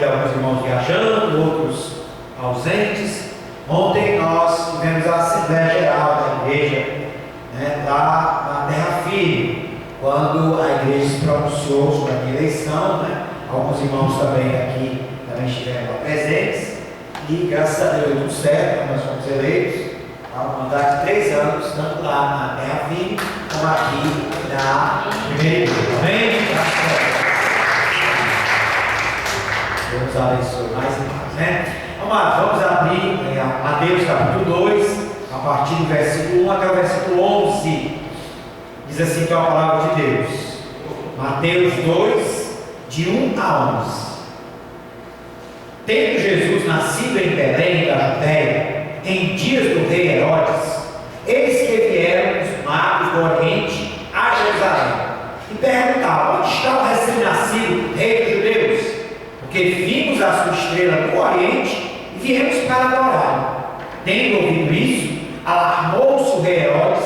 ainda alguns irmãos viajando, outros ausentes. Ontem nós tivemos a Assembleia Geral da Igreja, né, lá na Terra Firme, quando a igreja se pronunciou sobre a minha eleição, né? Alguns irmãos também aqui também estiveram lá presentes, e graças a Deus deu tudo certo, nós fomos eleitos há um mandato de 3 anos, tanto lá na Terra Firme como aqui na primeira igreja. Amém? Deus abençoe mais e mais, né? Vamos abrir Mateus capítulo 2, a partir do versículo 1 até o versículo 11. Diz assim que é a palavra de Deus. Mateus 2, de 1 a 11. Tendo Jesus nascido em Belém da Judéia, em dias do rei Herodes, eis que vieram os magos do Oriente a Jerusalém e perguntavam: onde está o recém-nascido rei dos judeus? Porque vimos a sua estrela no Oriente e viemos para adorá-lo. Tendo ouvido isso, alarmou-se o rei Herodes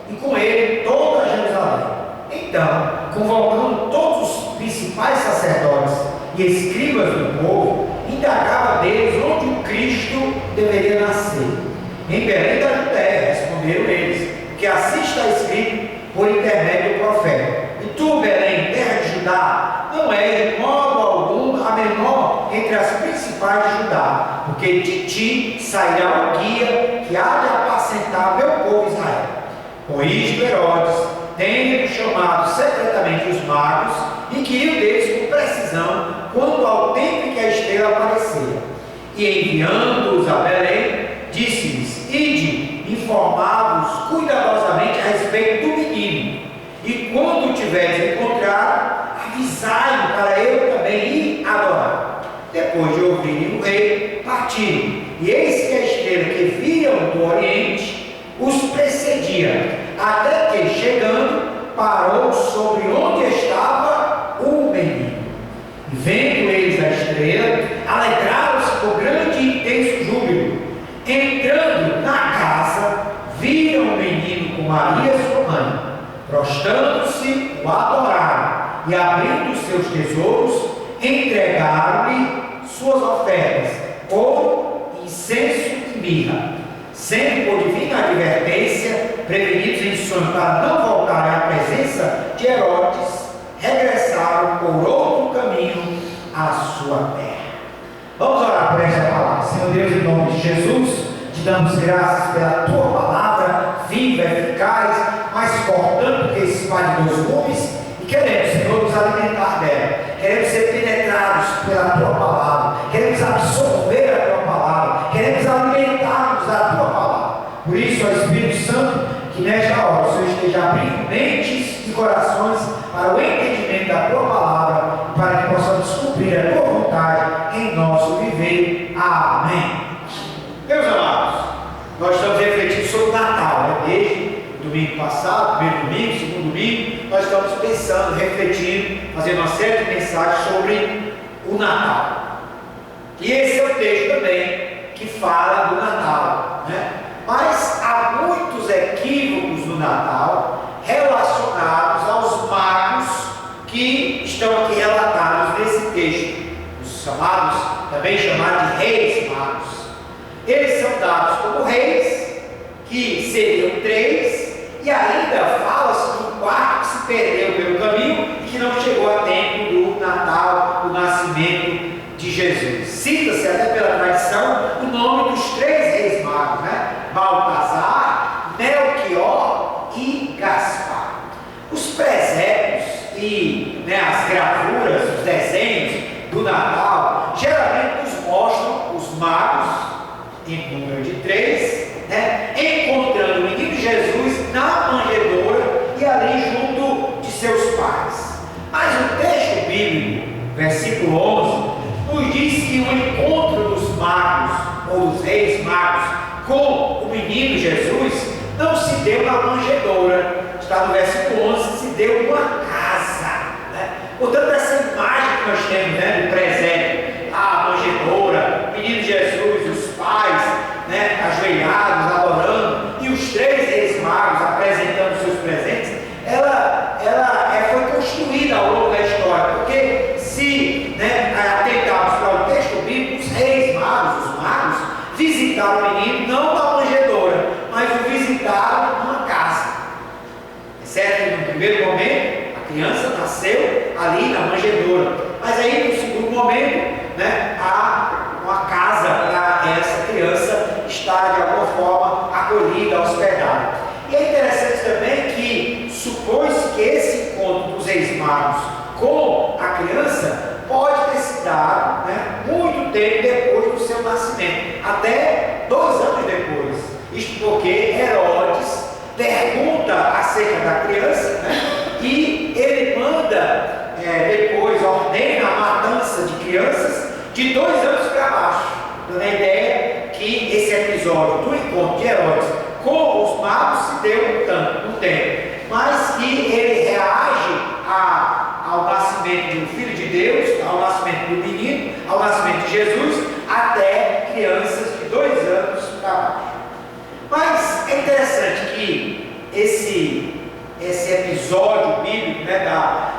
e com ele toda Jerusalém. Então, convocando todos os principais sacerdotes e escribas do povo, indagava deles onde o Cristo deveria nascer. Em Belém da Judéia, responderam eles, que assim está escrito por intermédio do profeta: e tu, Belém, terra de Judá, não és de modo algum a menor entre as principais de Judá, porque de ti sairá o guia que há de apacentar meu povo Israel. Com isto, Herodes, tendo chamado secretamente os magos, inquiriu deles com precisão quanto ao tempo em que a estrela aparecera. E enviando-os a Belém, disse-lhes: ide, informar-vos cuidadosamente a respeito do menino, e quando o tiveres encontrado, avisai-me para eu também ir adorar. Depois de ouvirem o rei, partiram, e eis que a estrela que viram do Oriente os precedia, até que, chegando, parou sobre onde estava o menino. E vendo eles a estrela, alegraram-se com grande e intenso júbilo. Entrando na casa, viram o menino com Maria sua mãe. Prostrando-se, o adoraram, e abrindo os seus tesouros, entregaram-lhe suas ofertas, ouro, incenso e mirra. Sendo por divina advertência prevenidos em sonho para não voltarem à presença de Herodes, regressaram por outro caminho à sua terra. Vamos orar por esta palavra. Senhor Deus, em nome de Jesus, te damos graças pela tua palavra viva, eficaz, mais cortante que espada de 2 gumes, e queremos, Senhor, nos alimentar dela. Queremos ser penetrados pela tua palavra, queremos absorver a tua palavra, queremos alimentar-nos da tua palavra. Por isso, ó Espírito Santo, que nesta hora o Senhor esteja abrindo mentes e corações para o entendimento da tua palavra, para que possamos cumprir a tua vontade em nosso viver. Amém. Meus amados, nós estamos refletindo sobre o Natal, né? Desde o domingo passado, primeiro domingo, segundo domingo, nós estamos pensando, refletindo, fazendo uma série de mensagens sobre o Natal. E esse é o texto também que fala do Natal, né? Mas há muitos equívocos no Natal relacionados aos magos que estão aqui relatados nesse texto, os chamados, também chamados de reis magos. Eles são dados como reis, que seriam 3, e ainda fala-se de um quarto que se perdeu pelo caminho e que não chegou a tempo do Natal, do nascimento de Jesus. Cita-se até pela tradição o nome dos 3 reis magos, né? Baltazar, Melquior e Gaspar. Os presépios e as gravuras, os desenhos do Natal, geralmente nos mostram os magos, em número de 3, né, encontrando o menino Jesus na manjedoura e ali junto de seus pais. Mas o texto bíblico, versículo 11, nos diz que o encontro dos magos, ou dos reis magos, com o menino Jesus, não se deu na manjedoura. Está no versículo 11, se deu numa casa, né? Portanto, essa imagem que nós temos, né, do presépio, a manjedoura, o menino Jesus, os pais, né, ajoelhados, adorando, e os 3 reis magos apresentando seus presentes, ela foi construída ao longo da história, porque se, né, atentarmos para o nasceu ali na manjedoura. Mas aí, no segundo momento, né, há uma casa para essa criança estar de alguma forma acolhida, hospedada. E é interessante também que supõe-se que esse encontro dos reis magos com a criança pode ter se dado, né, muito tempo depois do seu nascimento, até 2 anos depois. Isto porque Herodes pergunta acerca da criança, né, e ele manda, depois ordena a matança de crianças de 2 anos para baixo, dando a ideia que esse episódio do encontro de Herodes com os magos se deu um tempo, mas que ele reage ao nascimento de um filho de Deus, ao nascimento do menino, ao nascimento de Jesus, até crianças de 2 anos para baixo. Mas é interessante que esse episódio bíblico, né,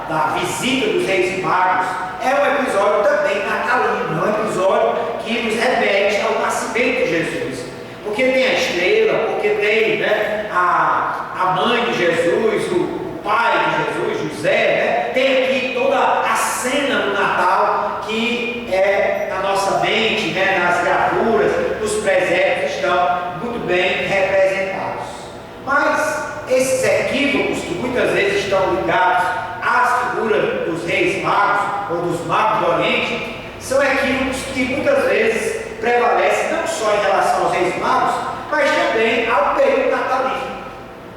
da visita dos reis magos, é um episódio também natalino, é um episódio que nos remete ao nascimento de Jesus. Porque tem a estrela, porque tem, né, a mãe de Jesus, o pai de Jesus, José, né? Tem aqui toda a cena do Natal que é na nossa mente, né, nas gravuras, nos presépios estão muito bem representados. Mas esses equívocos que muitas vezes estão ligados às figuras dos reis magos ou dos magos do Oriente são equívocos que muitas vezes prevalecem não só em relação aos reis magos, mas também ao período natalino.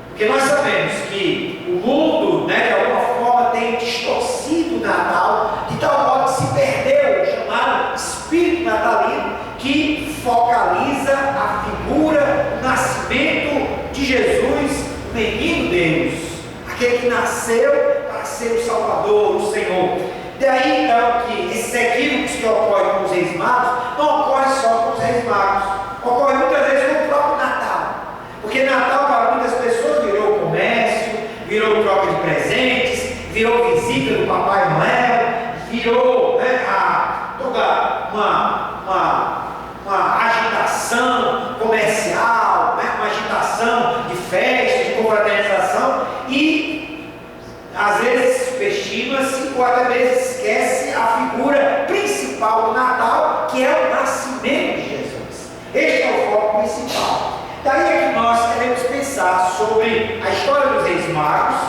Porque nós sabemos que o mundo, né, de alguma forma tem distorcido o Natal, de tal modo que se perdeu o chamado espírito natalino, que focaliza a figura, o nascimento de Jesus, o menino Deus, aquele que nasceu para ser o Salvador, o Senhor. Daí então que esses equívocos que ocorrem com os reis magos não ocorrem só com os reis magos, ocorrem muitas vezes com o próprio Natal, porque Natal para muitas pessoas virou comércio, virou troca de presentes, virou visita do Papai Noel, virou, né, toda uma agitação comercial, né, uma agitação de festa, de confraternização, e às vezes subestima-se ou até mesmo esquece a figura principal do Natal, que é o nascimento de Jesus. Este é o foco principal. Daí é que nós queremos pensar sobre a história dos reis magos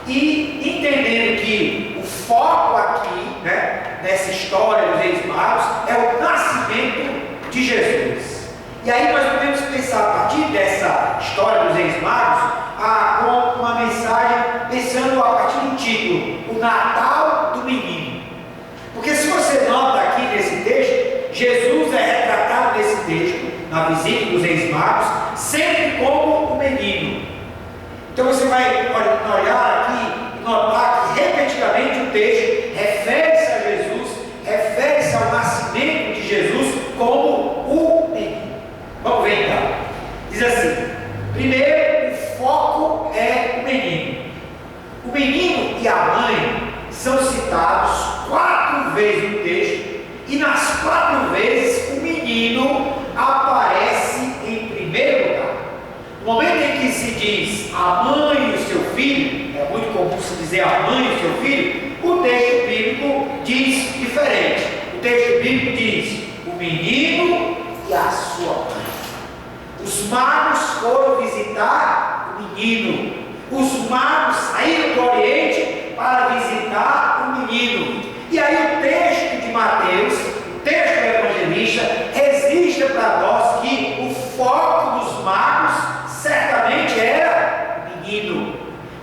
e entendendo que o foco aqui, né, nessa história dos reis magos é o nascimento de Jesus. E aí nós podemos pensar a partir dessa história dos reis magos com uma mensagem pensando a partir do título, o Natal do Menino. Porque se você nota aqui nesse texto, Jesus é retratado nesse texto, na visita dos reis magos, sempre como o menino. Então você vai olhar aqui e notar que repetidamente o texto refere-se a Jesus, refere-se ao nascimento de Jesus como o menino. Vamos ver então. Diz assim: primeiro, o foco é o menino. O menino e a mãe são citados 4 vezes no texto, e nas 4 vezes o menino aparece em primeiro lugar. No momento em que se diz a mãe e o seu filho, é muito comum se dizer a mãe e o seu filho, o texto bíblico diz diferente. O texto bíblico diz o menino e a sua mãe. Os magos foram visitar o menino. Os magos saíram do Oriente para visitar o menino. E aí o texto de Mateus, o texto do evangelista, registra para nós que o foco dos magos certamente era o menino.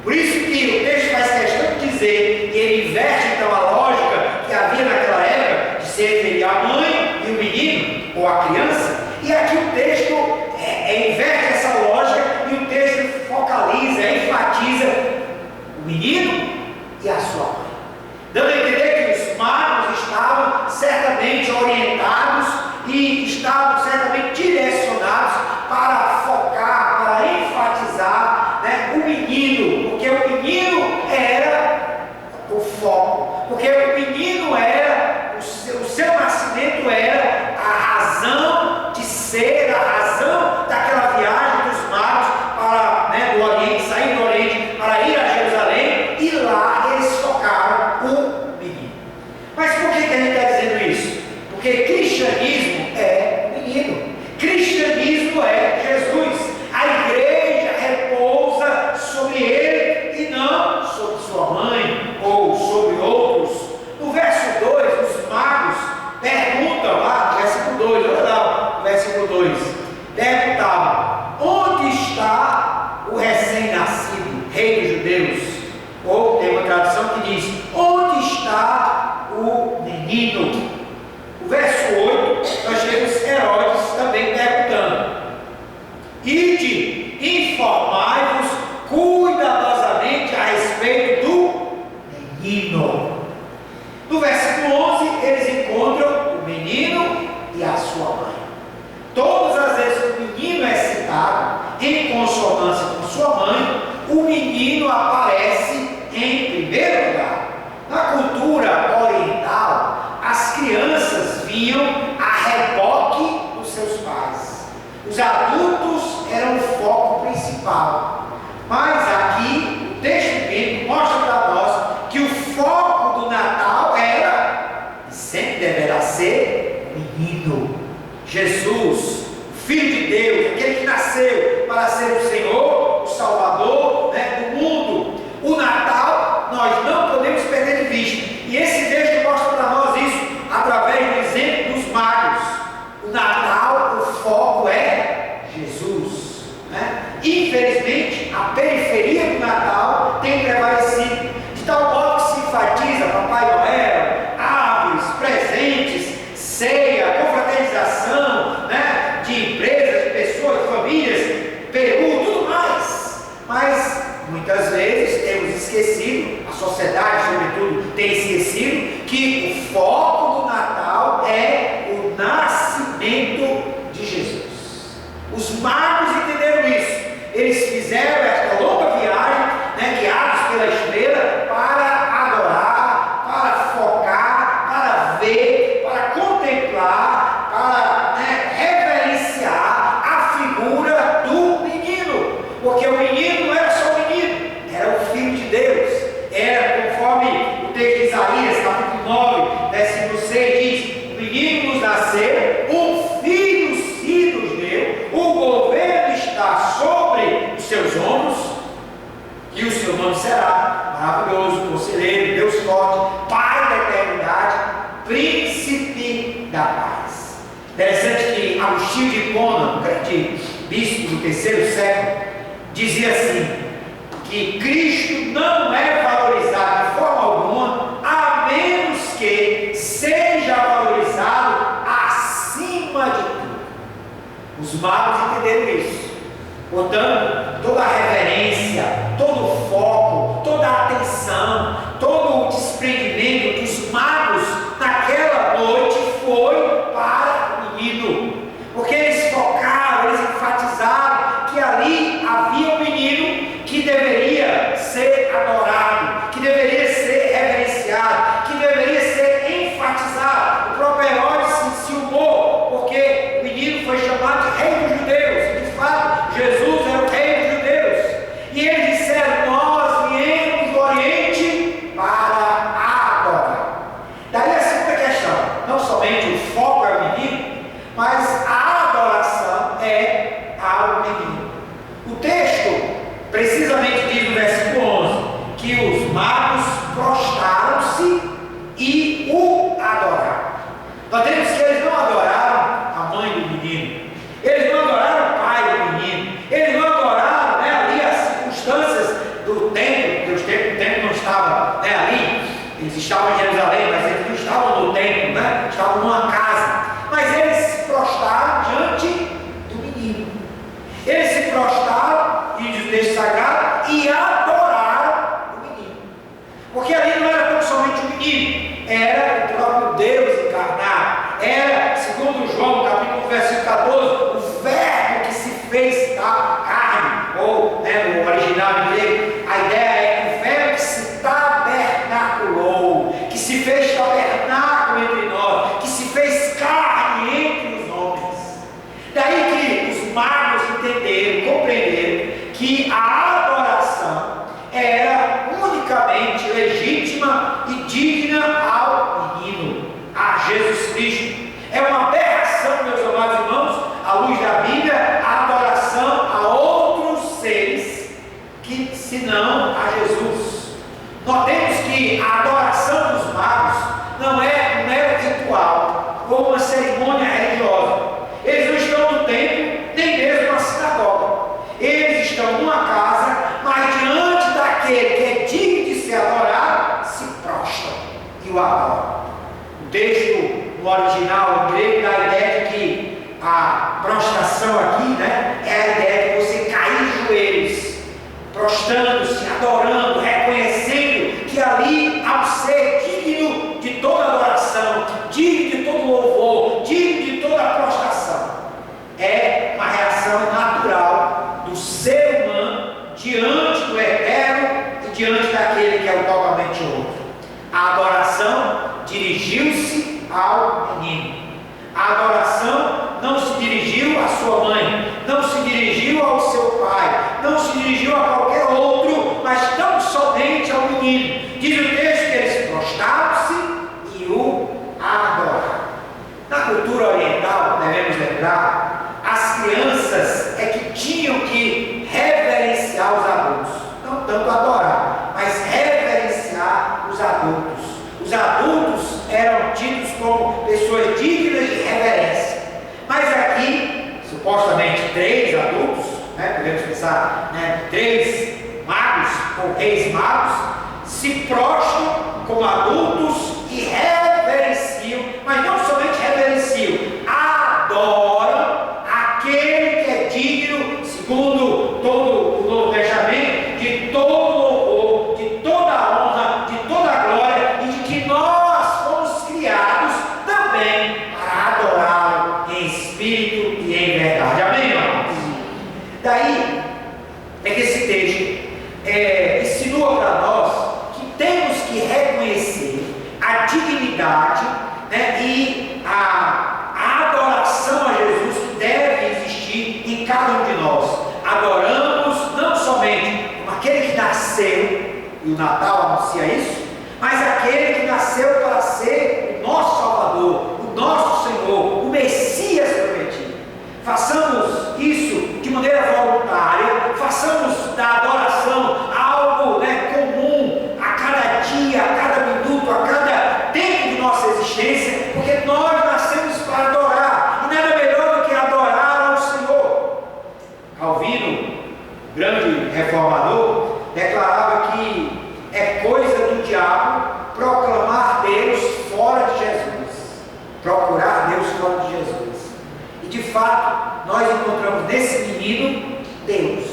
Por isso que o texto faz questão de dizer, e ele inverte então a lógica que havia naquela época, de se referir à mãe e o menino, ou a criança, e aqui o texto inverte essa lógica e o texto focaliza, enfatiza o menino e a sua mãe. menino. O verso 8, nós temos Herodes também perguntando: ide, informai-vos cuidadosamente a respeito do menino. No versículo 11, eles encontram o menino e a sua mãe. Todas as vezes que o menino é citado em consonância com sua mãe, o menino aparece em primeiro lugar. Na cultura oriental, as crianças vinham a reboque dos seus pais. Os adultos eram o foco principal. Mas aqui, o texto bíblico mostra para nós que o foco do Natal era, e sempre deverá ser, o menino. Jesus, o Filho de Deus, aquele que nasceu para ser o Senhor, o Salvador, do mundo. O Natal nós não podemos perder de vista. E esse texto mostra para nós isso através do exemplo dos magos. O Natal, o foco é Jesus. Infelizmente, a periferia do Natal tem prevalecido, de tal modo que se enfatiza Papai Noel, aves, presentes, ceia, confraternização, de empresas, de pessoas, de famílias, peru, tudo mais. Mas muitas vezes temos esquecido, a sociedade sobretudo tem esquecido, que o foco do Natal é o nascimento de Jesus. Os magos entenderam isso. Eles fizeram esta longa viagem, guiados pela estrela, para adorar, para focar, para ver, para contemplar, para reverenciar a figura do menino. Porque o menino não era só o menino, era o Filho de Deus. Era, conforme o texto de Isaías, capítulo 9, versículo 6, diz: o menino nos nasceu, um filho se nos deu, o governo está sobre os seus ombros, e o seu nome será maravilhoso, conselheiro, Deus forte, Pai da eternidade, príncipe da paz. Interessante que Agostinho de Hipona, um grande bispo do terceiro século, dizia assim, que Cristo não é valorizado de forma alguma, a menos que seja valorizado acima de tudo. Os magos entenderam isso. Portanto, toda a reverência, todo o foco, toda a atenção, todo o desprendimento dos magos naquela noite foi para o menino. Porque eles focaram, eles enfatizaram que ali havia um menino que deveria ser adorado, que deveria ser reverenciado, que deveria ser enfatizado. O próprio Herodes se ciumou, porque o menino foi chamado de Rei dos Judeus. De fato, Jesus era o Rei dos Judeus. E eles disseram: nós viemos do Oriente para adorar. Daí a segunda questão: não somente o foco é o menino, mas a adoração é ao menino. O texto precisamente diz no versículo 11 que os magos prostraram-se e o adoraram. Nós temos que eles não adoraram a mãe do menino, eles não adoraram o pai do menino, eles não adoraram ali as circunstâncias do templo, porque o templo não estava ali, eles estavam em Jerusalém, mas eles não estavam no templo, estavam numa casa, mas eles se prostraram diante do menino. Eles se prostraram, e diz o texto sagrado, e adoraram o menino. Porque ali não era tão somente o menino, era o próprio Deus encarnado. Era, segundo João, capítulo 1, versículo 14, o verbo que se fez da carne, ou no original em grego, a ideia é o verbo que se tabernaculou, que se fez tabernáculo entre nós, que se fez carne entre os homens. Daí que os magos entenderam, compreenderam que a adoração era unicamente legítima e digna ao menino, a Jesus Cristo. É uma aberração, meus amados irmãos, à luz da Bíblia, a adoração a outros seres que senão a Jesus. Notemos que a adoração dos magos não é um mero ritual ou uma cerimônia religiosa. Eles não estão no templo, nem mesmo na sinagoga. Eles estão numa casa, mas diante daquele que é digno de ser adorado, se prostram e o adoram. O texto no original grego dá a ideia de que a prostração aqui, né, é a ideia de você cair de joelhos, prostrando-se, adorando, reconhecendo que ali há um ser digno de toda adoração, digno de todo louvor, digno de toda prostração. É uma reação natural do ser humano diante do eterno e diante daquele que é o totalmente outro. A adoração dirigiu-se ao menino. A adoração não se dirigiu à sua mãe, não se dirigiu ao seu pai, não se dirigiu a qualquer outro, mas tão somente ao menino. Diz o texto que eles prostraram-se e o adoraram. Na cultura oriental, devemos lembrar, as crianças é que tinham que reverenciar os adultos, não tanto adorar, mas reverenciar os adultos. Os adultos eram tidos como pessoas dignas de reverência. Mas aqui, supostamente 3 adultos, né, podemos pensar, né, 3 magos ou reis magos, se prostram como adultos e reverenciam, mas não somente reverenciam, adoram aquele que é digno, segundo todo o Novo Testamento, de todo louvor, de toda honra, de toda glória, e de que nós fomos criados também para adorá-lo em espírito e em verdade. Amém, irmãos? Daí é que esse texto insinua para nós que temos que reconhecer a dignidade, né, e a adoração a Jesus que deve existir em cada um de nós. Adoramos não somente como aquele que nasceu, e o Natal anuncia isso, mas aquele que nasceu para ser o nosso Salvador, o nosso Senhor, o Messias prometido. Façamos isso de maneira voluntária, façamos da adoração algo, né, comum a cada dia, a cada minuto, a cada tempo de nossa existência, porque nós nascemos para adorar, e nada melhor do que adorar ao Senhor. Calvino, grande reformador, declarava que é coisa do diabo proclamar Deus fora de Jesus, procurar Deus fora de Jesus. E de fato, nós encontramos nesse menino Deus.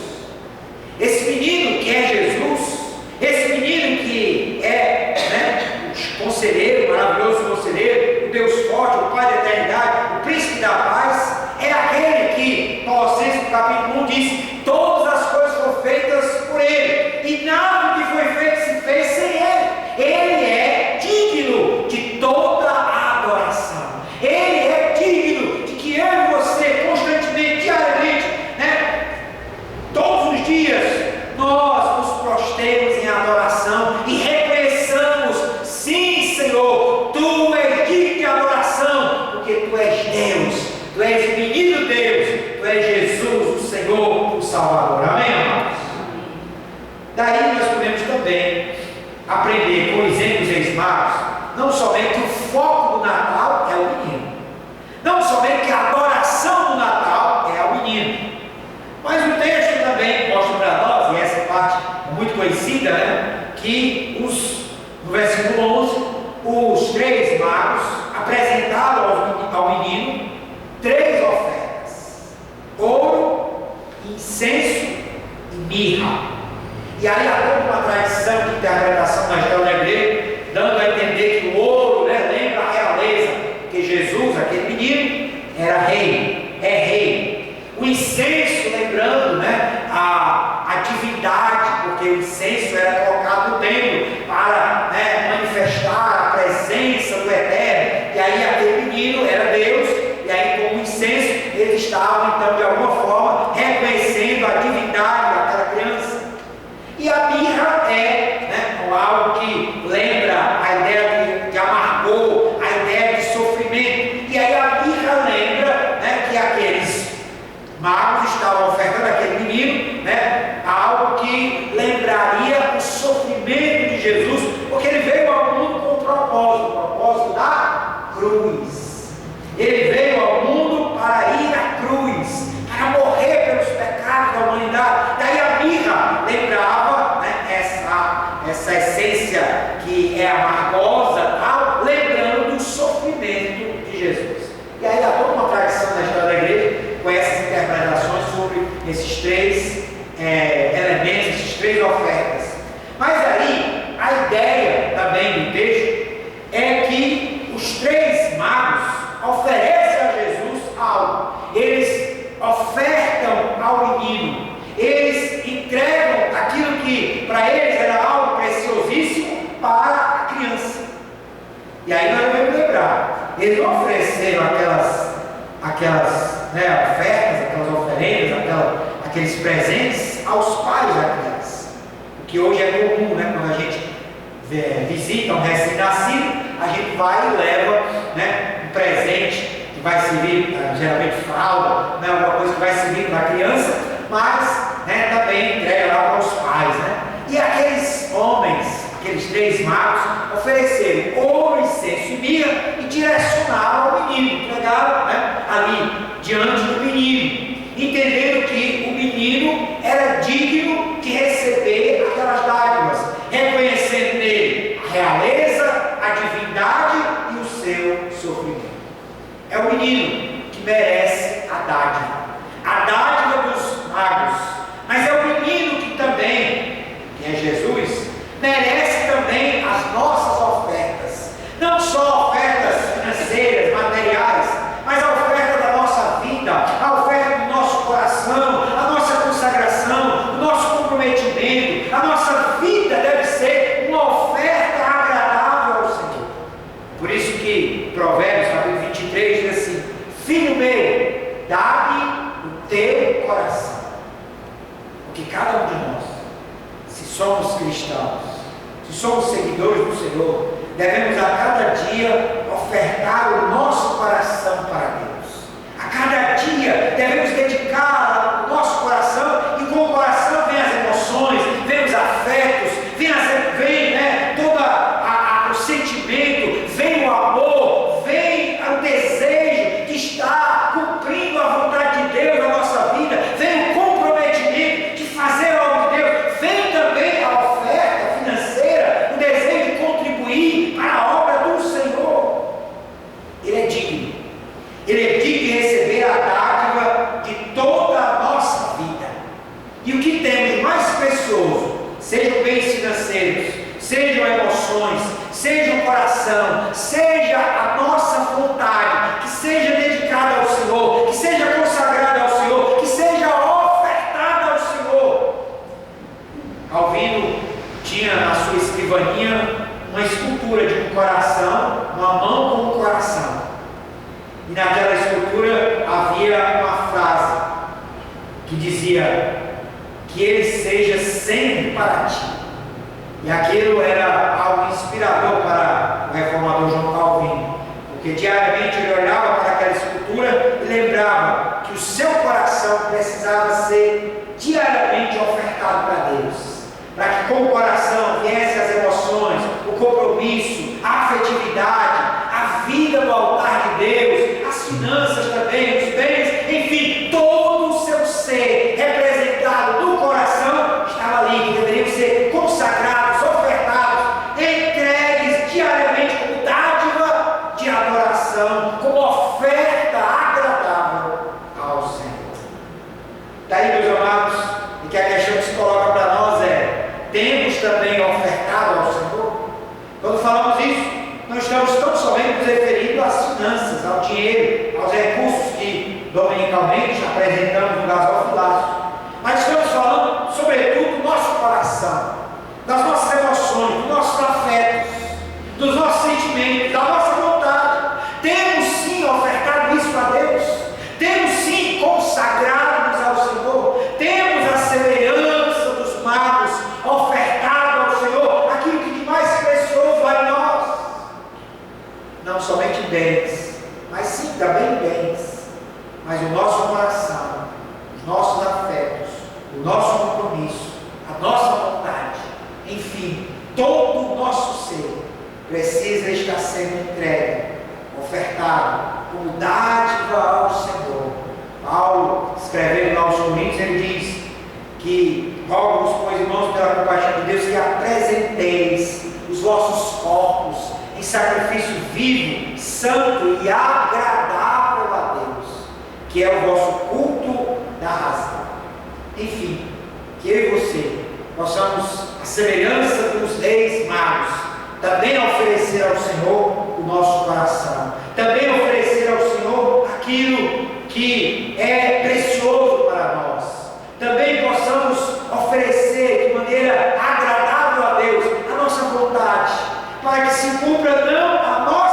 Esse menino que é Jesus, esse menino que é, né, o conselheiro, o maravilhoso conselheiro, o Deus forte, o Pai da eternidade, o príncipe da paz, é aquele que, Colossenses capítulo 1 diz: todas as coisas foram feitas por ele, e nada que foi feito se fez sem ele. Ele é digno de toda a adoração. Ele é digno de que eu e você constantemente, diariamente, né, todos os dias, nós nos prostremos em adoração e reconheçamos: sim, Senhor, Tu és digno de adoração, porque Tu és Deus, Tu és o menino Deus, Tu és Jesus, o Senhor, o Salvador. Amém, irmãos? Daí nós podemos também aprender com o exemplo dos reis magos, não somente que o foco do Natal é o menino, não somente que a adoração do Natal é ao menino, mas o texto também mostra para nós, e essa parte é muito conhecida, né, que no versículo 11, os 3 magos apresentaram ao menino 3 ofertas: ouro, incenso e mirra. E aí há toda uma tradição de interpretação na história da igreja, dando a entender que o ouro, né, lembra a realeza, porque Jesus, aquele menino, era rei, é rei. O incenso, lembrando, né, a divindade, porque o incenso era colocado no templo para, né, manifestar a presença do Eterno. E aí aquele menino era Deus, e aí com o incenso eles estavam então de alguma forma reconhecendo a divindade daquela criança. E a mirra é, né, algo que lembra a ideia de amargor, a ideia de sofrimento. E aí a mirra lembra, né, que aqueles magos estavam ofertando aquele menino, né, algo que lembraria o sofrimento de Jesus, porque ele veio ao mundo com o propósito da cruz. Ele veio ao mundo para ir à cruz, para morrer pelos pecados da humanidade. Daí a mirra lembrava, né, essa essência que é amargosa, tal, lembrando do sofrimento E aí nós devemos lembrar, eles não ofereceram aquelas ofertas, aquelas oferendas, aqueles presentes aos pais da criança. O que hoje é comum, né? Quando a gente visita um recém-nascido, a gente vai e leva, né, um presente que vai servir, geralmente fralda, né, alguma coisa que vai servir para a criança, mas, né, também entrega lá para os pais, né? E aqueles homens, aqueles 3 magos, ofereceram ouro, incenso e mirra e direcionaram ao menino, entregaram, né, ali diante do menino, entendendo que o menino era digno de receber aquelas dádivas, reconhecendo nele a realeza, a divindade e o seu sofrimento. É o menino que merece a dádiva dos magos, mas é o menino que também, que é Jesus, merece também as nossas ofertas, não só ofertas financeiras, materiais, mas a oferta da nossa vida, a oferta do nosso coração, a nossa consagração, o nosso comprometimento. A nossa vida deve ser uma oferta agradável ao Senhor. Por isso que Provérbios capítulo 23 diz assim: filho meu, dá-me o teu coração. Porque cada um de nós, se somos cristãos, se somos seguidores do Senhor, devemos a cada dia ofertar o nosso coração para Deus. A cada dia devemos dedicar o nosso coração, e com o coração vem as emoções, vem os afetos, vem né, todo o sentimento, vem o amor, vem o desejo de estar cumprindo a vontade de Deus na nossa vida, vem o comprometimento de fazer a obra de Deus, vem também a oferta financeira, o desejo de contribuir para a obra do Senhor. Ele é digno de receber a dádiva de toda a nossa vida. E o que temos mais precioso, sejam bens financeiros, sejam emoções, seja o coração, seja a nossa vontade, que seja dedicada ao Senhor, que seja consagrada ao Senhor, que seja ofertada ao Senhor. Calvino tinha na sua escrivaninha uma escultura de um coração, uma mão com um coração. E naquela escultura havia uma frase que dizia: que ele seja sempre para ti. E aquilo era algo inspirador para o reformador João Calvino, porque diariamente ele olhava para aquela escultura e lembrava que o seu coração precisava ser diariamente ofertado para Deus, para que com o coração viessem as emoções, o compromisso, a afetividade, a vida no altar de Deus, as finanças também, os bens, enfim, todo o seu ser representado no coração estava ali, que deveriam ser consagrados, ofertados, entregues diariamente como dádiva de adoração, como oferta agradável ao Senhor. Daí, meus amados, e que a questão que se coloca para nós é: temos também ofertado ao Senhor? Quando falamos isso, não estamos tão somente nos referindo às finanças, ao dinheiro, aos recursos que dominicalmente apresentamos no gasofilácio, mas estamos falando sobretudo do nosso coração, das nossas emoções, dos nossos afetos, dos nossos sentimentos, da nossa vontade. Temos sim ofertado isso a Deus, temos sim consagrado-nos ao Senhor, temos a semelhança dos magos ofertado ao Senhor aquilo que de mais precioso há em nós. Não somente bens, mas sim também bens, mas o nosso coração, os nossos afetos, o nosso compromisso, a nossa vontade, enfim, todo o nosso ser precisa estar sendo entregue, ofertado como dádiva ao Senhor. Paulo, escrevendo aos Coríntios, ele diz que rogo-vos, pois, irmãos, pela compaixão de Deus, que apresenteis os vossos corpos em sacrifício vivo, santo e agradável a Deus, que é o vosso culto da razão. Enfim, que eu e você possamos, a semelhança dos reis magos, também oferecer ao Senhor o nosso coração, também oferecer ao Senhor aquilo que é precioso para nós, também possamos oferecer de maneira agradável a Deus a nossa vontade, para que se cumpra não a nossa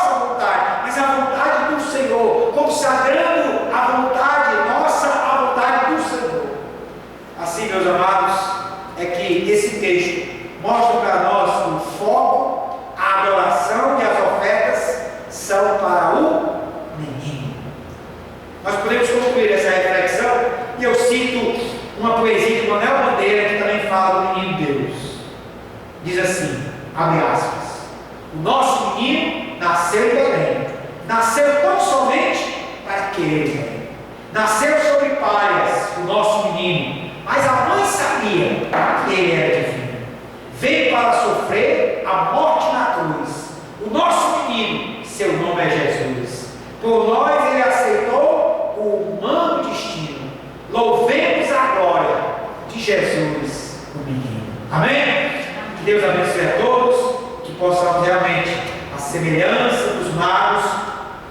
semelhança dos magos,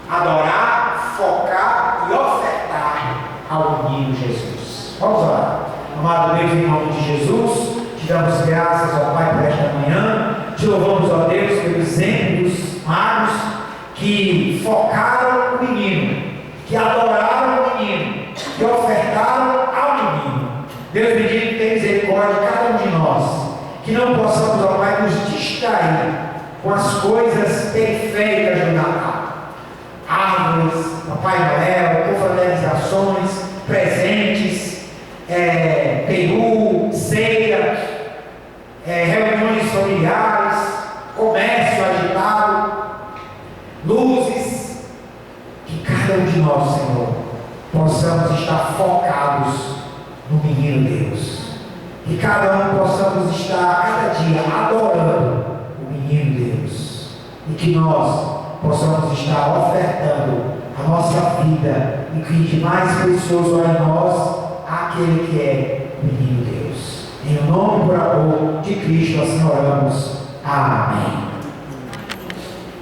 adorar, focar e ofertar ao menino Jesus. Vamos orar. Amado Deus, em nome de Jesus, te damos graças, ó Pai, por esta manhã. Te louvamos, ó Deus, pelo exemplo dos magos que focaram o menino, que adoraram o menino, que ofertaram ao menino. Deus bendito, tem misericórdia de cada um de nós, que não possamos, ó Pai, nos distrair com as coisas perfeitas do Natal. Árvores, Papai Noel, confraternizações, presentes, peru, ceia, reuniões familiares, comércio agitado, luzes, que cada um de nós, Senhor, possamos estar focados no menino Deus, que cada um possamos estar cada dia adorando o menino Deus, e que nós possamos estar ofertando a nossa vida e que de mais precioso é em nós aquele que é o menino Deus. Em nome e por amor de Cristo assim oramos. Amém.